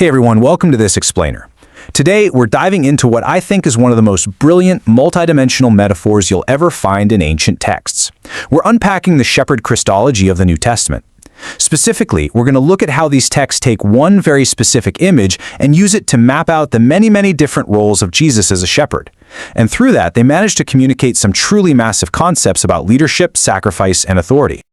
Hey everyone, welcome to this explainer. Today, we're diving into what I think is one of the most brilliant, multidimensional metaphors you'll ever find in ancient texts. We're unpacking the shepherd Christology of the New Testament. Specifically, we're going to look at how these texts take one very specific image and use it to map out the many different roles of Jesus as a shepherd. And through that, they manage to communicate some truly massive concepts about leadership, sacrifice, and authority.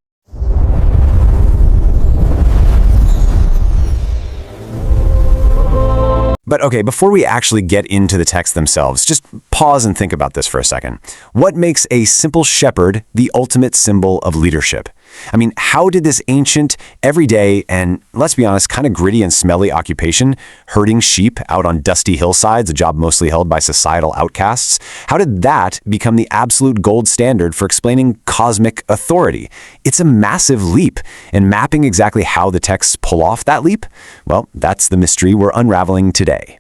But okay, before we actually get into the texts themselves, just pause and think about this for a second. What makes a simple shepherd the ultimate symbol of leadership? I mean, how did this ancient, everyday, and let's be honest, kind of gritty and smelly occupation, herding sheep out on dusty hillsides, a job mostly held by societal outcasts, how did that become the absolute gold standard for explaining cosmic authority? It's a massive leap, and mapping exactly how the texts pull off that leap, well, that's the mystery we're unraveling today.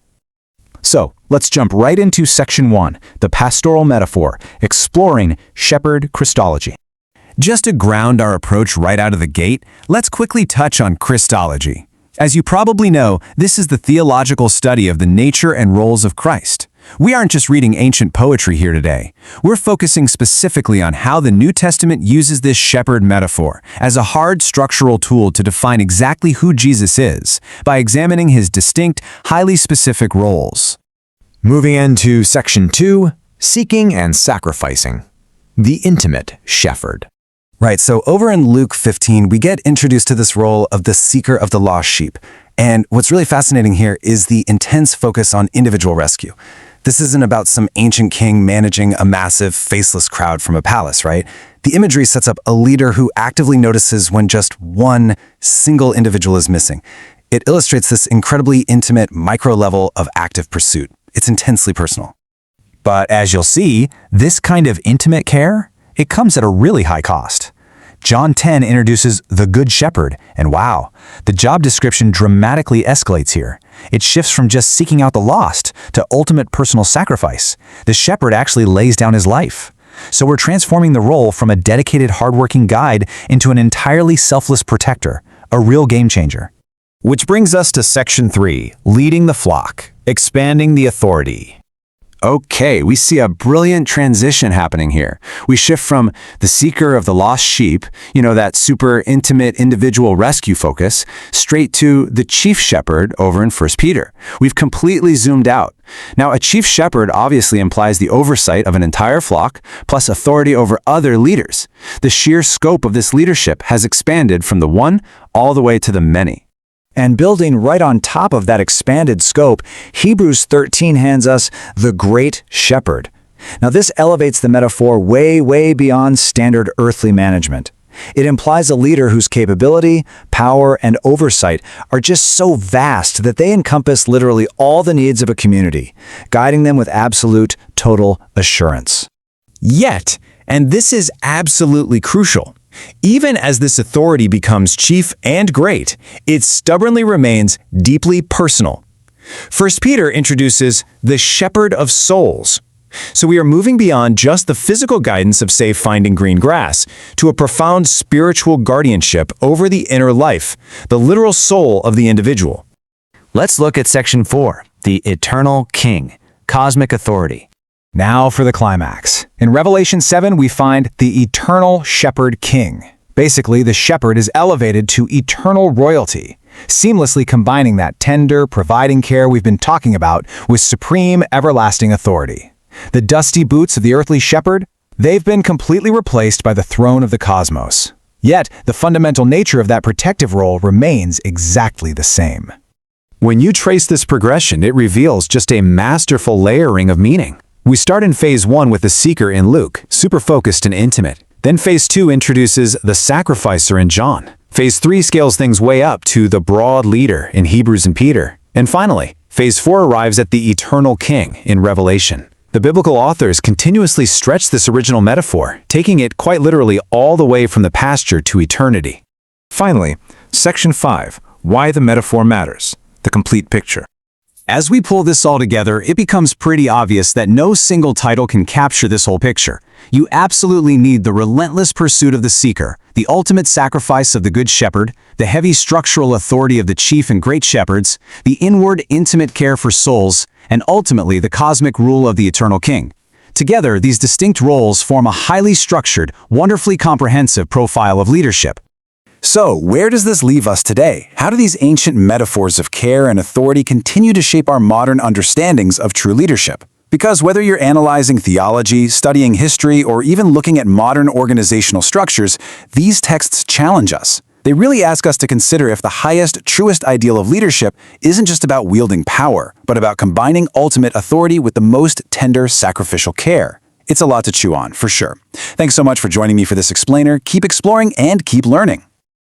So, let's jump right into Section 1, the pastoral metaphor, exploring shepherd Christology. Just to ground our approach right out of the gate, let's quickly touch on Chistology. As you probably know, this is the theological study of the nature and roles of Christ. We aren't just reading ancient poetry here today. We're focusing specifically on how the New Testament uses this shepherd metaphor as a hard structural tool to define exactly who Jesus is by examining his distinct, highly specific roles. Moving into Section 2, Seeking and Sacrificing. The Intimate Shepherd. Right, so over in Luke 15, we get introduced to this role of the seeker of the lost sheep. And what's really fascinating here is the intense focus on individual rescue. This isn't about some ancient king managing a massive, faceless crowd from a palace, right? The imagery sets up a leader who actively notices when just one single individual is missing. It illustrates this incredibly intimate micro level of active pursuit. It's intensely personal. But as you'll see, this kind of intimate care, it comes at a really high cost. John 10 introduces the Good Shepherd, and wow, the job description dramatically escalates here. It shifts from just seeking out the lost to ultimate personal sacrifice. The shepherd actually lays down his life. So we're transforming the role from a dedicated, hardworking guide into an entirely selfless protector, a real game changer. Which brings us to Section 3, Leading the Flock, Expanding the Authority. Okay, we see a brilliant transition happening here. We shift from the seeker of the lost sheep, that super intimate individual rescue focus, straight to the chief shepherd over in 1 Peter. We've completely zoomed out. Now, a chief shepherd obviously implies the oversight of an entire flock, plus authority over other leaders. The sheer scope of this leadership has expanded from the one all the way to the many. And building right on top of that expanded scope, Hebrews 13 hands us the Great Shepherd. Now this elevates the metaphor way beyond standard earthly management. It implies a leader whose capability, power, and oversight are just so vast that they encompass literally all the needs of a community, guiding them with absolute, total assurance. Yet, and this is absolutely crucial, even as this authority becomes chief and great, it stubbornly remains deeply personal. 1 Peter introduces the shepherd of souls. So we are moving beyond just the physical guidance of, say, finding green grass, to a profound spiritual guardianship over the inner life, the literal soul of the individual. Let's look at Section 4, the Eternal King, Cosmic Authority. Now for the climax. In Revelation 7, we find the eternal shepherd king. Basically, the shepherd is elevated to eternal royalty, seamlessly combining that tender, providing care we've been talking about with supreme, everlasting authority. The dusty boots of the earthly shepherd, they've been completely replaced by the throne of the cosmos. Yet, the fundamental nature of that protective role remains exactly the same. When you trace this progression, it reveals just a masterful layering of meaning. We start in Phase 1 with the seeker in Luke, super focused and intimate. Then Phase 2 introduces the sacrificer in John. Phase 3 scales things way up to the broad leader in Hebrews and Peter. And finally, Phase 4 arrives at the eternal king in Revelation. The biblical authors continuously stretch this original metaphor, taking it quite literally all the way from the pasture to eternity. Finally, Section 5, Why the Metaphor Matters, the complete picture. As we pull this all together, it becomes pretty obvious that no single title can capture this whole picture. You absolutely need the relentless pursuit of the seeker, the ultimate sacrifice of the Good Shepherd, the heavy structural authority of the chief and great shepherds, the inward, intimate care for souls, and ultimately the cosmic rule of the eternal king. Together, these distinct roles form a highly structured, wonderfully comprehensive profile of leadership. So, where does this leave us today? How do these ancient metaphors of care and authority continue to shape our modern understandings of true leadership? Because whether you're analyzing theology, studying history, or even looking at modern organizational structures, these texts challenge us. They really ask us to consider if the highest, truest ideal of leadership isn't just about wielding power, but about combining ultimate authority with the most tender, sacrificial care. It's a lot to chew on, for sure. Thanks so much for joining me for this explainer. Keep exploring and keep learning.